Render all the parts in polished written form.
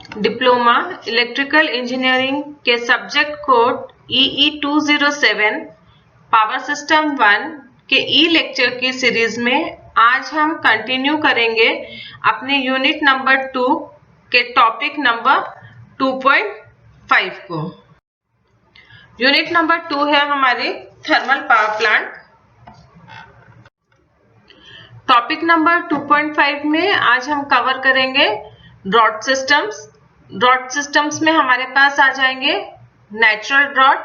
Diploma electrical engineering के subject code EE 207 power system 1 के ई lecture की सीरीज में आज हम कंटिन्यू करेंगे अपने यूनिट नंबर 2 के टॉपिक नंबर 2.5 को। यूनिट नंबर 2 है हमारे thermal power plant. Topic number 2.5 में आज हम कवर करेंगे ड्रॉट सिस्टम्स। ड्रॉट सिस्टम्स में हमारे पास आ जाएंगे natural draught,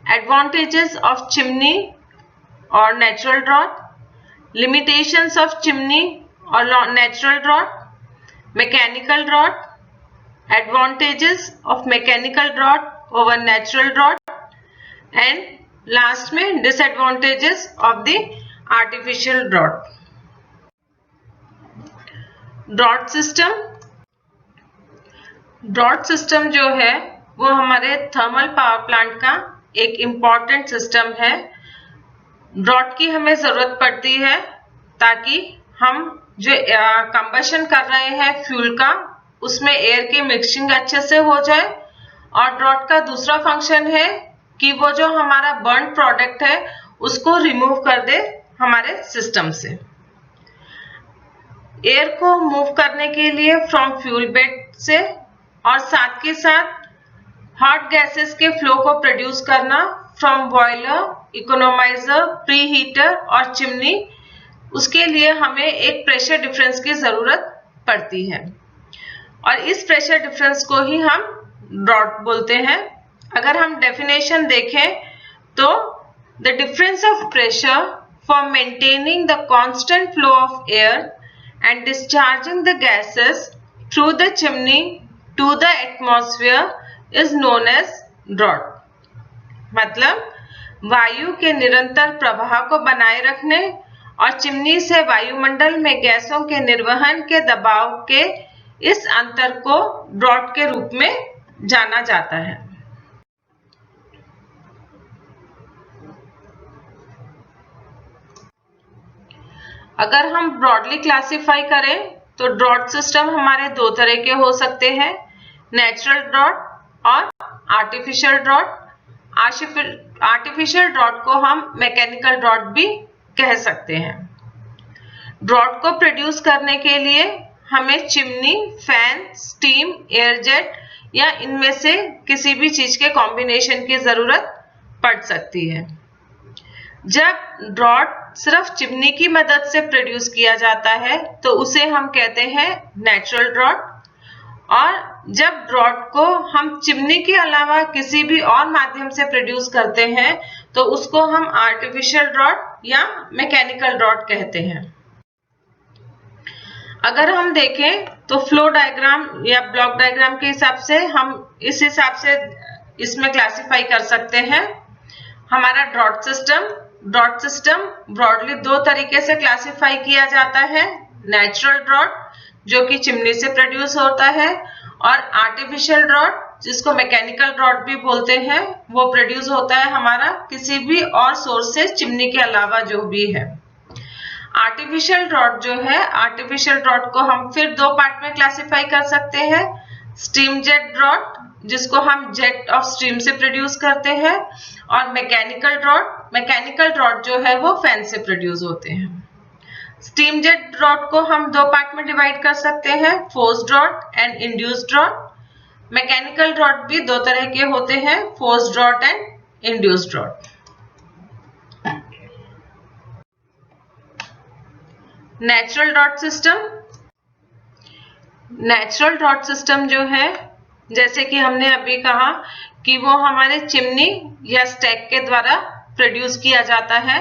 advantages of chimney और natural draught, limitations of chimney और natural draught, mechanical draught, advantages of mechanical draught over natural draught and last में disadvantages of the artificial draught. Draught system जो है वो हमारे थर्मल पावर प्लांट का एक important system है। ड्रॉट की हमें जरूरत पड़ती है ताकि हम जो कंबशन कर रहे हैं फ्यूल का, उसमें एयर की मिक्सिंग अच्छे से हो जाए। और ड्रॉट का दूसरा फंक्शन है कि वो जो हमारा बर्न प्रोडक्ट है उसको रिमूव कर दे हमारे सिस्टम से। एयर को मूव करने के लिए फ्रॉम फ्यूल बेड से और साथ के साथ हॉट गैसेस के फ्लो को प्रोड्यूस करना from boiler, economiser, pre heater और चिमनी, उसके लिए हमें एक प्रेशर डिफरेंस की जरूरत पड़ती है और इस प्रेशर डिफरेंस को ही हम ड्रॉट बोलते हैं। अगर हम डेफिनेशन देखें तो the difference of pressure for maintaining the constant flow of air and discharging the gases through the chimney to the atmosphere is known as draught। मतलब वायु के निरंतर प्रवाह को बनाए रखने और चिमनी से वायुमंडल में गैसों के निर्वहन के दबाव के इस अंतर को ड्रॉट के रूप में जाना जाता है। अगर हम ब्रॉडली क्लासिफाई करें तो ड्रॉट सिस्टम हमारे दो तरह के हो सकते हैं, नेचुरल ड्रॉट और आर्टिफिशियल ड्रॉट। आर्टिफिशियल ड्रॉट को हम मैकेनिकल ड्रॉट भी कह सकते हैं। ड्रॉट को प्रोड्यूस करने के लिए हमें chimney, fan, steam, air jet या इनमें से किसी भी चीज के कॉम्बिनेशन की जरूरत पड़ सकती है। जब ड्रॉट सिर्फ चिमनी की मदद से प्रोड्यूस किया जाता है तो उसे हम कहते हैं नेचुरल ड्रॉट, और जब ड्रॉट को हम चिमनी के अलावा किसी भी और माध्यम से प्रोड्यूस करते हैं तो उसको हम आर्टिफिशियल ड्रॉट या मैकेनिकल ड्रॉट कहते हैं। अगर हम देखें तो फ्लो डायग्राम या ब्लॉक डायग्राम के हिसाब से हम इस हिसाब से इसमें क्लासिफाई कर सकते हैं। हमारा ड्रॉट सिस्टम ब्रॉडली दो तरीके से क्लासिफाई किया जाता है, नेचुरल ड्रॉट जो कि चिमनी से प्रोड्यूस होता है और आर्टिफिशियल ड्रॉट जिसको मैकेनिकल ड्रॉट भी बोलते हैं, वो प्रोड्यूस होता है हमारा किसी भी और सोर्स से, चिमनी के अलावा जो भी है। आर्टिफिशियल ड्रॉट जो है, आर्टिफिशियल ड्रॉट को हम फिर दो पार्ट में क्लासिफाई कर सकते हैं, स्टीम जेट ड्रॉट जिसको हम जेट ऑफ स्टीम से प्रोड्यूस करते हैं, और मैकेनिकल ड्रॉट जो है वो फैन से प्रोड्यूस होते हैं। स्टीम जेट ड्रॉट को हम दो पार्ट में डिवाइड कर सकते हैं, force draught and induced draught. Mechanical draught भी दो तरह के होते हैं, force draught and induced draught. Natural draught system जो है, जैसे कि हमने अभी कहा कि वो हमारे चिमनी या स्टैक के द्वारा प्रोड्यूस किया जाता है।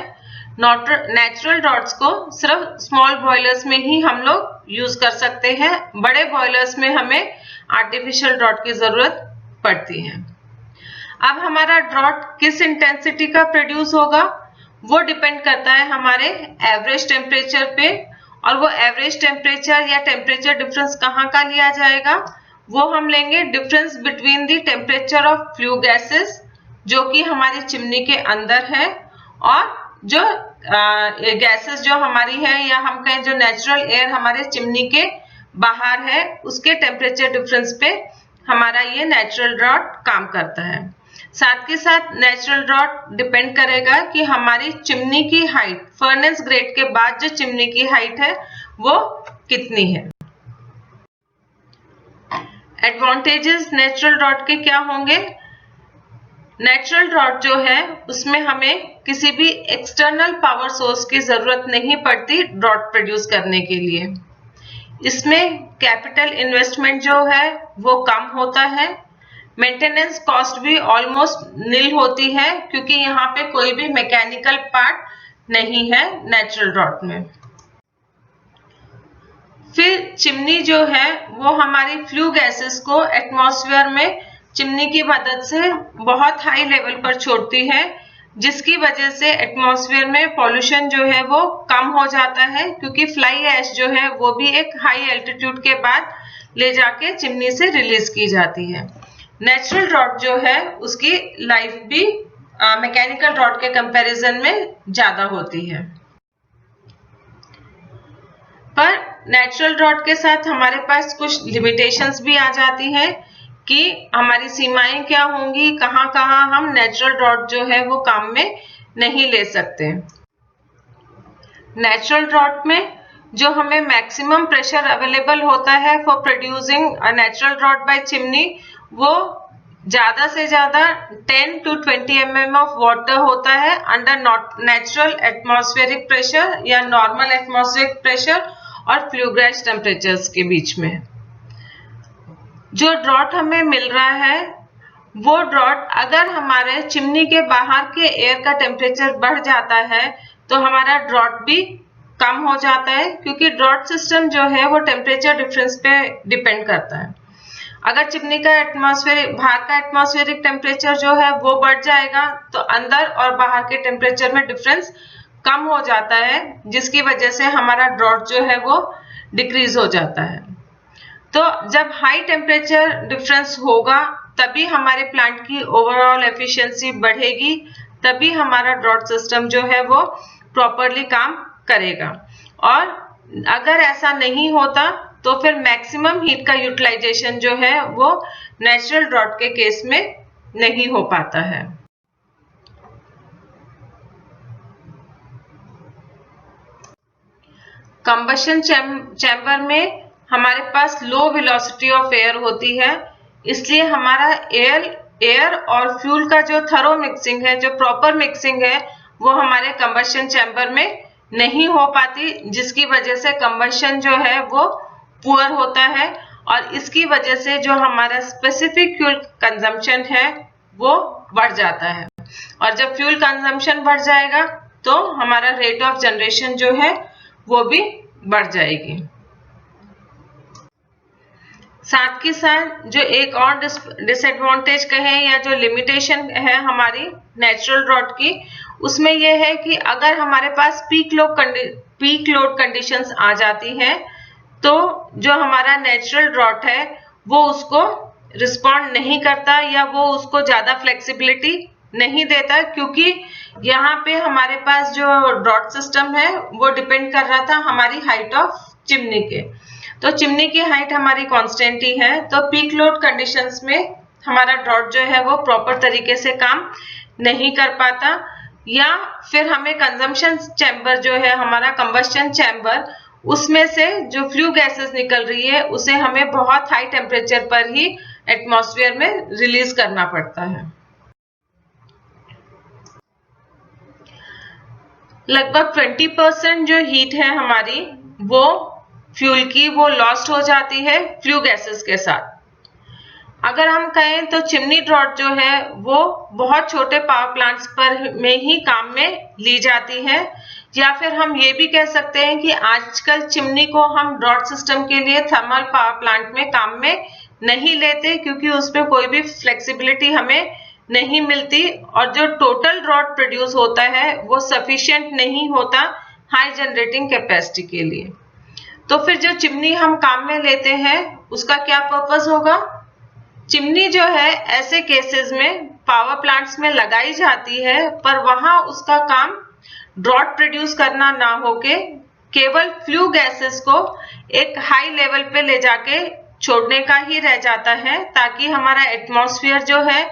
नेचुरल ड्रॉट्स को सिर्फ स्मॉल बॉयलर्स में ही हम लोग यूज कर सकते हैं, बड़े बॉयलर्स में हमें आर्टिफिशियल ड्रॉट की जरूरत पड़ती है। अब हमारा ड्रॉट किस इंटेंसिटी का प्रोड्यूस होगा वो डिपेंड करता है हमारे एवरेज टेम्परेचर पे, और वो एवरेज टेम्परेचर या टेम्परेचर डिफरेंस कहाँ का लिया जाएगा, वो हम लेंगे difference between the temperature of flue gases जो कि हमारी चिमनी के अंदर है, और जो गैसेस जो हमारी है या हम कहें जो नेचुरल एयर हमारे चिमनी के बाहर है उसके टेम्परेचर डिफरेंस पे हमारा ये नेचुरल ड्रॉट काम करता है। साथ के साथ नेचुरल ड्रॉट डिपेंड करेगा कि हमारी चिमनी की हाइट, फर्नेस ग्रेट के बाद जो चिमनी की हाइट है वो कितनी है। एडवांटेजेस नेचुरल ड्रॉट के क्या होंगे? नेचुरल ड्रॉट जो है उसमें हमें किसी भी एक्सटर्नल पावर सोर्स की जरूरत नहीं पड़ती ड्रॉट प्रोड्यूस करने के लिए। इसमें कैपिटल इन्वेस्टमेंट जो है वो कम होता है, मेंटेनेंस कॉस्ट भी ऑलमोस्ट नील होती है क्योंकि यहाँ पे कोई भी मैकेनिकल पार्ट नहीं है नेचुरल ड्रॉट में। फिर चिमनी जो है वो हमारी फ्लू गैसेस को एटमॉस्फेयर में चिमनी की मदद से बहुत हाई लेवल पर छोड़ती है, जिसकी वजह से एटमॉस्फेयर में पॉल्यूशन जो है वो कम हो जाता है क्योंकि फ्लाई ऐश जो है वो भी एक हाई एल्टीट्यूड के बाद ले जाके चिमनी से रिलीज की जाती है। नेचुरल ड्रॉट जो है उसकी लाइफ भी मैकेनिकल ड्रॉट के कंपैरिजन में ज्यादा होती है। पर नेचुरल ड्रॉट के साथ हमारे पास कुछ लिमिटेशंस भी आ जाती है कि हमारी सीमाएं क्या होंगी, कहाँ कहाँ हम नेचुरल ड्रॉट जो है वो काम में नहीं ले सकते। नेचुरल ड्रॉट में जो हमें मैक्सिमम प्रेशर अवेलेबल होता है for producing a natural draught by chimney वो ज्यादा से ज्यादा 10 to 20 mm ऑफ वाटर होता है अंडर नेचुरल एटमॉस्फेरिक प्रेशर या नॉर्मल एटमॉस्फेरिक प्रेशर और फ्लू गैस टेम्परेचर्स के बीच में। जो ड्रॉट हमें मिल रहा है वो ड्रॉट अगर हमारे चिमनी के बाहर के एयर का टेम्परेचर बढ़ जाता है तो हमारा ड्रॉट भी कम हो जाता है क्योंकि ड्रॉट सिस्टम जो है वो टेम्परेचर डिफरेंस पे डिपेंड करता है। अगर चिमनी का बाहर का एटमॉस्फेरिक टेम्परेचर जो है वो बढ़ जाएगा तो अंदर और बाहर के टेम्परेचर में डिफरेंस कम हो जाता है, जिसकी वजह से हमारा ड्रॉट जो है वो डिक्रीज हो जाता है। तो जब हाई टेम्परेचर डिफरेंस होगा तभी हमारे प्लांट की ओवरऑल एफिशिएंसी बढ़ेगी, तभी हमारा ड्रॉट सिस्टम जो है वो प्रॉपरली काम करेगा। और अगर ऐसा नहीं होता तो फिर मैक्सिमम हीट का यूटिलाइजेशन जो है वो नेचुरल ड्रॉट के केस में नहीं हो पाता है। कंबशन चैम्बर में हमारे पास लो वेलोसिटी ऑफ एयर होती है, इसलिए हमारा एयर और फ्यूल का जो थरो मिक्सिंग है, जो प्रॉपर मिक्सिंग है वो हमारे कंबशन चैम्बर में नहीं हो पाती, जिसकी वजह से कंबशन जो है वो पुअर होता है और इसकी वजह से जो हमारा स्पेसिफिक फ्यूल कंजम्पशन है वो बढ़ जाता है। और जब फ्यूल कंजम्पशन बढ़ जाएगा तो हमारा रेट ऑफ जनरेशन जो है वो भी बढ़ जाएगी। साथ के साथ जो एक और डिसएडवांटेज कहें या जो लिमिटेशन है हमारी नेचुरल ड्रॉट की, उसमें यह है कि अगर हमारे पास पीक लोड कंडीशंस आ जाती हैं तो जो हमारा नेचुरल ड्रॉट है वो उसको रिस्पॉन्ड नहीं करता या वो उसको ज्यादा फ्लेक्सिबिलिटी नहीं देता, क्योंकि यहाँ पे हमारे पास जो ड्रॉट सिस्टम है वो डिपेंड कर रहा था हमारी हाइट ऑफ चिमनी के। तो चिमनी की हाइट हमारी कांस्टेंट ही है, तो पीक लोड कंडीशंस में हमारा ड्रॉट जो है वो प्रॉपर तरीके से काम नहीं कर पाता, या फिर हमें कंजम्पशन चैम्बर जो है हमारा कंबस्शन चैम्बर, उसमें से जो फ्लू गैसेस निकल रही है उसे हमें बहुत हाई टेम्परेचर पर ही एटमॉस्फेयर में रिलीज करना पड़ता है। लगभग 20% जो हीट है हमारी वो फ्यूल की वो लॉस्ट हो जाती है फ्लू गैसेस के साथ। अगर हम कहें तो चिमनी ड्रॉट जो है वो बहुत छोटे पावर प्लांट्स पर में ही काम में ली जाती है, या फिर हम ये भी कह सकते हैं कि आजकल चिमनी को हम ड्रॉट सिस्टम के लिए थर्मल पावर प्लांट में काम में नहीं लेते, क्योंकि उसमें कोई भी फ्लेक्सिबिलिटी हमें नहीं मिलती और जो टोटल ड्रॉट प्रोड्यूस होता है वो सफिशिएंट नहीं होता हाई जनरेटिंग कैपेसिटी के लिए। तो फिर जो चिमनी हम काम में लेते हैं उसका क्या पर्पस होगा? चिमनी जो है ऐसे केसेस में पावर प्लांट्स में लगाई जाती है, पर वहां उसका काम ड्रॉट प्रोड्यूस करना ना होके केवल फ्लू गैसेस को एक हाई लेवल पे ले जाके छोड़ने का ही रह जाता है, ताकि हमारा एटमॉस्फेयर जो है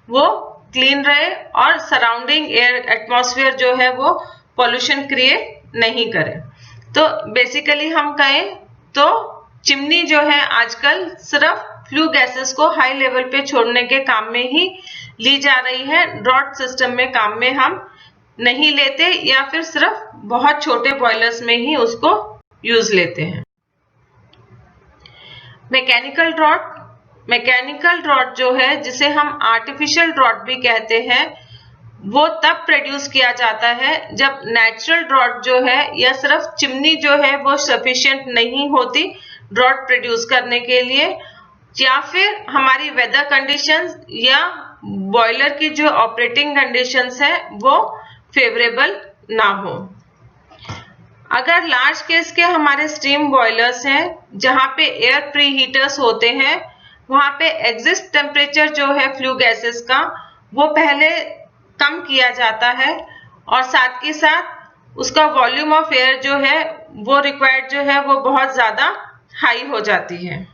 वो क्लीन रहे और सराउंडिंग एयर एटमॉस्फेयर जो है वो पॉल्यूशन क्रिएट नहीं करे। तो बेसिकली हम कहें तो चिमनी जो है आजकल सिर्फ फ्लू गैसेस को हाई लेवल पे छोड़ने के काम में ही ली जा रही है, ड्रॉट सिस्टम में काम में हम नहीं लेते, या फिर सिर्फ बहुत छोटे बॉयलर्स में ही उसको यूज लेते हैं। मैकेनिकल ड्रॉट जो है, जिसे हम आर्टिफिशियल ड्रॉट भी कहते हैं, वो तब प्रोड्यूस किया जाता है जब नेचुरल ड्रॉट जो है या सिर्फ चिमनी जो है वो सफिशिएंट नहीं होती ड्रॉट प्रोड्यूस करने के लिए, या फिर हमारी वेदर कंडीशंस या बॉयलर की जो ऑपरेटिंग कंडीशंस है वो फेवरेबल ना हो। अगर लार्ज केस के हमारे स्टीम बॉयलर्स हैं जहां पे एयर प्री हीटर्स होते हैं, वहां पे एग्जिस्ट टेम्परेचर जो है फ्लू गैसेस का वो पहले कम किया जाता है, और साथ के साथ उसका वॉल्यूम ऑफ एयर जो है वो रिक्वायर्ड जो है वो बहुत ज्यादा हाई हो जाती है।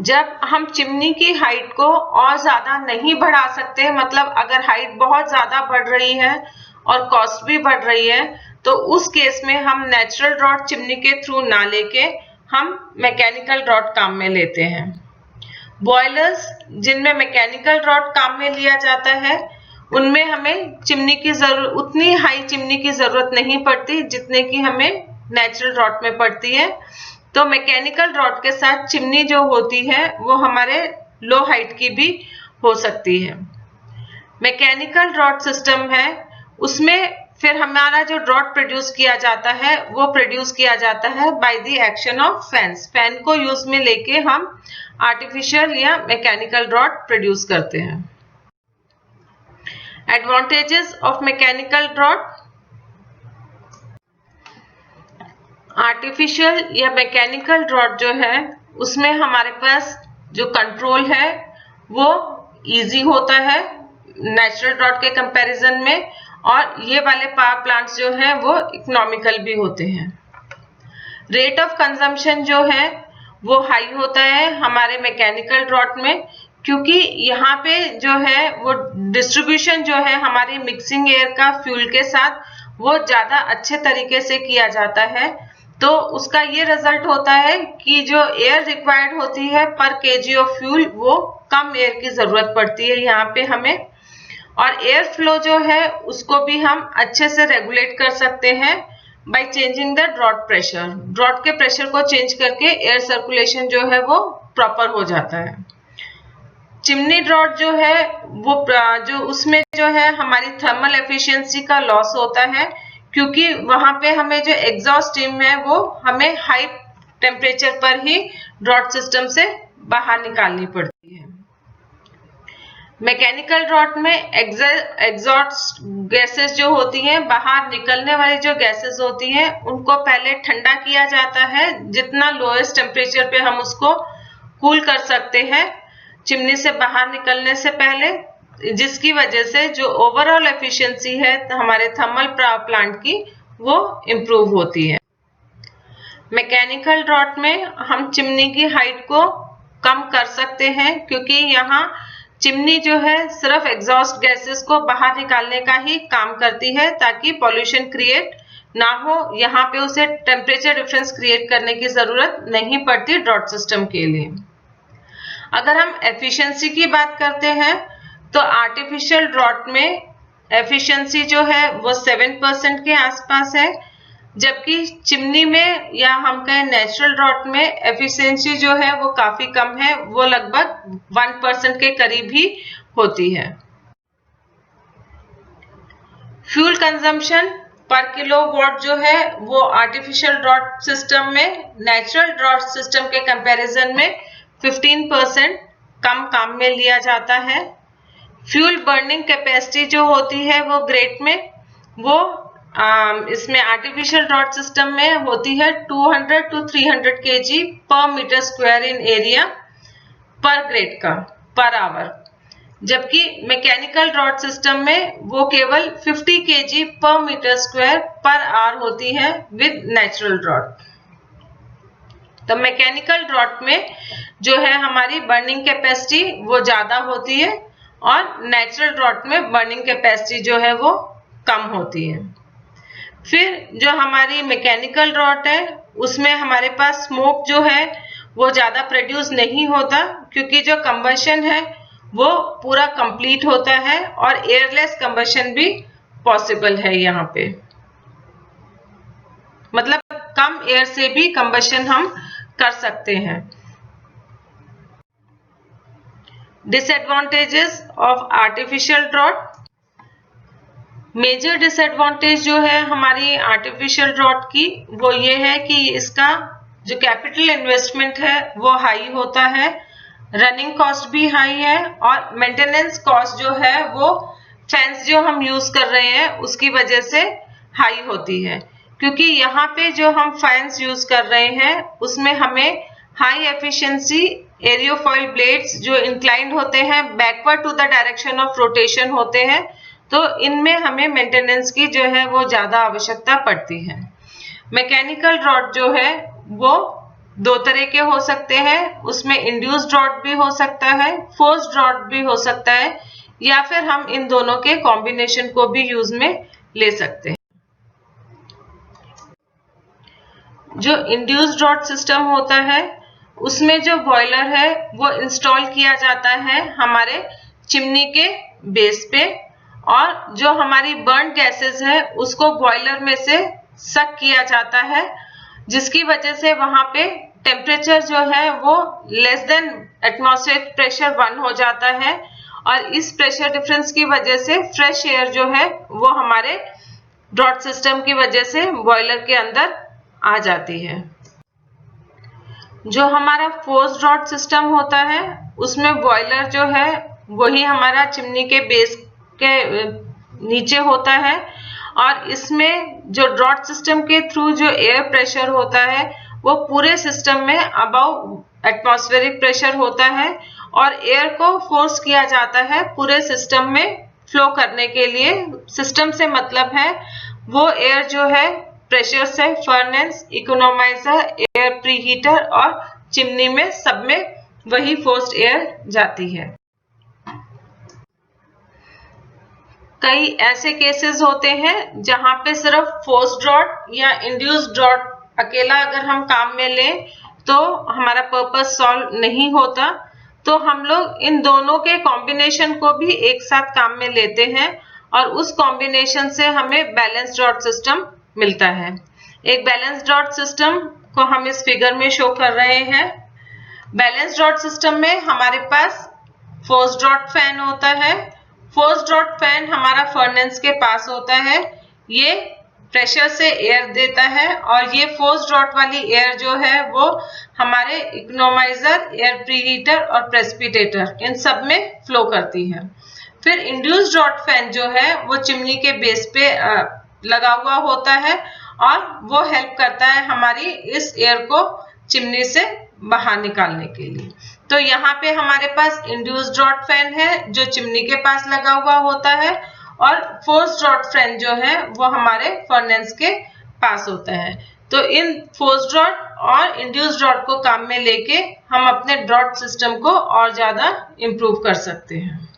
जब हम चिमनी की हाइट को और ज्यादा नहीं बढ़ा सकते, मतलब अगर हाइट बहुत ज्यादा बढ़ रही है और कॉस्ट भी बढ़ रही है, तो उस केस में हम नेचुरल ड्रॉट चिमनी के थ्रू ना लेके हम मैकेनिकल ड्रॉट काम में लेते हैं। बॉयलर्स जिनमें मैकेनिकल ड्रॉट काम में लिया जाता है, उनमें हमें चिमनी की जरूरत, उतनी हाई चिमनी की जरूरत नहीं पड़ती जितने की हमें नेचुरल ड्रॉट में पड़ती है। तो मैकेनिकल ड्रॉट के साथ चिमनी जो होती है वो हमारे लो हाइट की भी हो सकती है। मैकेनिकल ड्रॉट सिस्टम है, उसमें फिर हमारा जो ड्रॉट प्रोड्यूस किया जाता है वो प्रोड्यूस किया जाता है by the action of fans. Fan को यूज में लेके हम आर्टिफिशियल या मैकेनिकल ड्रॉट प्रोड्यूस करते हैं। Advantages of mechanical draught. Artificial या मैकेनिकल ड्रॉट जो है उसमें हमारे पास जो कंट्रोल है वो इजी होता है नेचुरल ड्रॉट के कंपैरिजन में, और ये वाले पावर प्लांट्स जो है वो इकोनॉमिकल भी होते हैं। रेट ऑफ कंजम्पशन जो है वो हाई होता है हमारे मैकेनिकल ड्रॉट में, क्योंकि यहाँ पे जो है वो डिस्ट्रीब्यूशन जो है हमारी मिक्सिंग एयर का फ्यूल के साथ वो ज्यादा अच्छे तरीके से किया जाता है। तो उसका ये रिजल्ट होता है कि जो एयर रिक्वायर्ड होती है पर केजी ऑफ फ्यूल वो कम एयर की जरूरत पड़ती है यहाँ पे हमें, और एयर फ्लो जो है उसको भी हम अच्छे से रेगुलेट कर सकते हैं by changing the draught pressure. Draught के प्रेशर को चेंज करके एयर सर्कुलेशन जो है वो प्रॉपर हो जाता है। चिमनी ड्रॉट जो है वो जो उसमें जो है हमारी थर्मल एफिशिएंसी का लॉस होता है, क्योंकि वहां पे हमें जो एग्जॉस्ट स्टीम है वो हमें हाई टेम्परेचर पर ही ड्रॉट सिस्टम से बाहर निकालनी पड़ती है। मैकेनिकल ड्रॉट में एग्जॉस्ट गैसेस जो होती हैं, बाहर निकलने वाली जो गैसेस होती हैं, उनको पहले ठंडा किया जाता है जितना लोएस्ट टेम्परेचर पे हम उसको कूल कर सकते हैं चिमनी से बाहर निकलने से पहले, जिसकी वजह से जो ओवरऑल एफिशिएंसी है हमारे थर्मल पावर प्लांट की वो इम्प्रूव होती है। मैकेनिकल ड्रॉट में हम चिमनी की हाइट को कम कर सकते हैं, क्योंकि यहाँ चिमनी जो है सिर्फ एग्जॉस्ट गैसेस को बाहर निकालने का ही काम करती है ताकि पॉल्यूशन क्रिएट ना हो। यहाँ पे उसे टेम्परेचर डिफरेंस क्रिएट करने की जरूरत नहीं पड़ती ड्रॉट सिस्टम के लिए। अगर हम एफिशिएंसी की बात करते हैं तो आर्टिफिशियल ड्रॉट में एफिशिएंसी जो है वो 7% के आसपास है, जबकि चिमनी में या हम कहें नेचुरल ड्रॉट में एफिशिएंसी जो है वो काफी कम है, वो लगभग 1% के करीब ही होती है। फ्यूल कंजम्पशन पर किलोवाट जो है वो आर्टिफिशियल ड्रॉट सिस्टम में नेचुरल ड्रॉट सिस्टम के कंपैरिजन में 15% कम काम में लिया जाता है। फ्यूल बर्निंग कैपेसिटी जो होती है वो ग्रेट में वो इसमें आर्टिफिशियल ड्रॉट सिस्टम में होती है 200 to 300 kg पर मीटर स्क्वायर इन एरिया पर ग्रेड का पर आवर, जबकि मैकेनिकल ड्रॉट सिस्टम में वो केवल 50 kg पर मीटर स्क्वायर पर आवर होती है विद नेचुरल ड्रॉट। तो मैकेनिकल ड्रॉट में जो है हमारी बर्निंग कैपेसिटी वो ज्यादा होती है और नेचुरल ड्रॉट में बर्निंग कैपेसिटी जो है वो कम होती है। फिर जो हमारी मैकेनिकल ड्रॉट है उसमें हमारे पास स्मोक जो है वो ज्यादा प्रोड्यूस नहीं होता, क्योंकि जो कंबशन है वो पूरा कंप्लीट होता है और एयरलेस कंबशन भी पॉसिबल है यहाँ पे, मतलब कम एयर से भी कंबशन हम कर सकते हैं। Disadvantages of artificial draught. Major disadvantage जो है हमारी आर्टिफिशियल ड्रॉट की वो ये है कि इसका जो कैपिटल इन्वेस्टमेंट है वो हाई होता है, रनिंग कॉस्ट भी हाई है और मेंटेनेंस कॉस्ट जो है वो फैंस जो हम यूज कर रहे हैं उसकी वजह से हाई होती है, क्योंकि यहाँ पे जो हम फैंस यूज कर रहे हैं उसमें हमें हाई एफिशिएंसी एरियोफॉइल ब्लेड्स जो इंक्लाइंड होते हैं backward to the direction of rotation होते हैं, तो इनमें हमें मेंटेनेंस की जो है वो ज्यादा आवश्यकता पड़ती है। मैकेनिकल ड्रॉट जो है वो दो तरह के हो सकते हैं, उसमें इंड्यूस्ड ड्रॉट भी हो सकता है, फोर्स्ड ड्रॉट भी हो सकता है, या फिर हम इन दोनों के कॉम्बिनेशन को भी यूज में ले सकते हैं। जो इंड्यूस्ड ड्रॉट सिस्टम होता है उसमें जो बॉयलर है वो इंस्टॉल किया जाता है हमारे चिमनी के बेस पे, और जो हमारी बर्न गैसेस है उसको बॉयलर में से सक किया जाता है, जिसकी वजह से वहां पे टेम्परेचर जो है वो लेस देन एटमॉस्फेरिक प्रेशर 1 हो जाता है, और इस प्रेशर डिफरेंस की वजह से फ्रेश एयर जो है वो हमारे ड्रॉट सिस्टम की वजह से बॉयलर के अंदर आ जाती है। जो हमारा फोर्स्ड ड्रॉट सिस्टम होता है उसमें बॉयलर जो है वही हमारा चिमनी के बेस के नीचे होता है, और इसमें जो ड्रॉट सिस्टम के थ्रू जो एयर प्रेशर होता है वो पूरे सिस्टम में अबव एटमॉस्फेरिक प्रेशर होता है, और एयर को फोर्स किया जाता है पूरे सिस्टम में फ्लो करने के लिए। सिस्टम से मतलब है वो एयर जो है प्रेशर से फर्नेस, इकोनोमाइजर, एयर प्रीहीटर और चिमनी में सब में वही फोर्स्ड एयर जाती है। कई ऐसे केसेस होते हैं जहां पे सिर्फ फोर्स्ड ड्रॉट या इंड्यूस्ड ड्रॉट अकेला अगर हम काम में लें तो हमारा पर्पस सॉल्व नहीं होता, तो हम लोग इन दोनों के कॉम्बिनेशन को भी एक साथ काम में लेते हैं और उस कॉम्बिनेशन से हमें बैलेंस ड्रॉट सिस्टम मिलता है। एक बैलेंस ड्रॉट सिस्टम को हम इस फिगर में शो कर रहे हैं। बैलेंस ड्रॉट सिस्टम में हमारे पास फोर्स्ड ड्रॉट फैन होता है। फोर्स्ड ड्रॉट फैन हमारा फर्नेस के पास होता है, ये प्रेशर से एयर देता है, और ये फोर्स्ड ड्रॉट वाली एयर जो है वो हमारे इकोनोमाइजर, एयर प्रीहीटर और प्रेसिपिटेटर इन सब में फ्लो करती है। फिर इंड्यूस्ड ड्रॉट फैन जो है वो चिमनी के बेस पे लगा हुआ होता है और वो हेल्प करता है हमारी इस एयर को चिमनी से बाहर निकालने के लिए। तो यहाँ पे हमारे पास इंड्यूस्ड ड्रॉट फैन है जो चिमनी के पास लगा हुआ होता है, और फोर्स्ड ड्रॉट फैन जो है वो हमारे फर्नेस के पास होता है। तो इन फोर्स्ड ड्रॉट और इंड्यूस्ड ड्रॉट को काम में लेके हम अपने ड्रॉट सिस्टम को और ज्यादा इंप्रूव कर सकते हैं।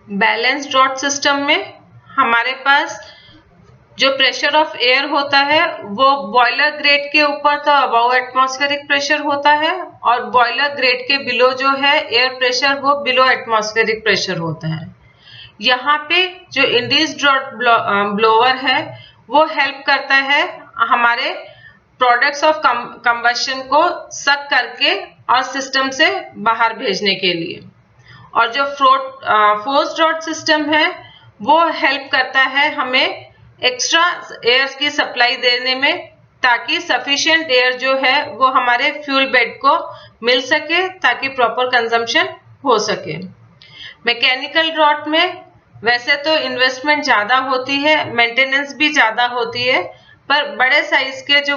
बैलेंस ड्रॉट सिस्टम में हमारे पास जो प्रेशर ऑफ एयर होता है वो बॉयलर ग्रेड के ऊपर तो अबव एटमॉस्फेरिक प्रेशर होता है, और बॉयलर ग्रेड के बिलो जो है एयर प्रेशर वो बिलो एटमॉस्फेरिक प्रेशर होता है। यहाँ पे जो इंड्यूस्ड ड्रॉट ब्लोअर है वो हेल्प करता है हमारे प्रोडक्ट्स ऑफ कंबशन को सक करके और सिस्टम से बाहर भेजने के लिए, और जो फोर्स्ड ड्रॉट सिस्टम है वो हेल्प करता है हमें एक्स्ट्रा एयर की सप्लाई देने में, ताकि सफिशिएंट एयर जो है वो हमारे फ्यूल बेड को मिल सके ताकि प्रॉपर कंजम्पशन हो सके। मैकेनिकल ड्रॉट में वैसे तो इन्वेस्टमेंट ज्यादा होती है, मेंटेनेंस भी ज्यादा होती है, पर बड़े साइज के जो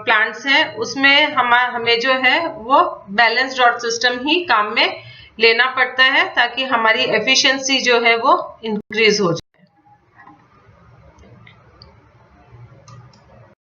प्लांट्स हैं उसमें हमें जो है वो बैलेंस ड्रॉट सिस्टम ही काम में लेना पड़ता है ताकि हमारी एफिशिएंसी जो है वो इंक्रीज हो जाए।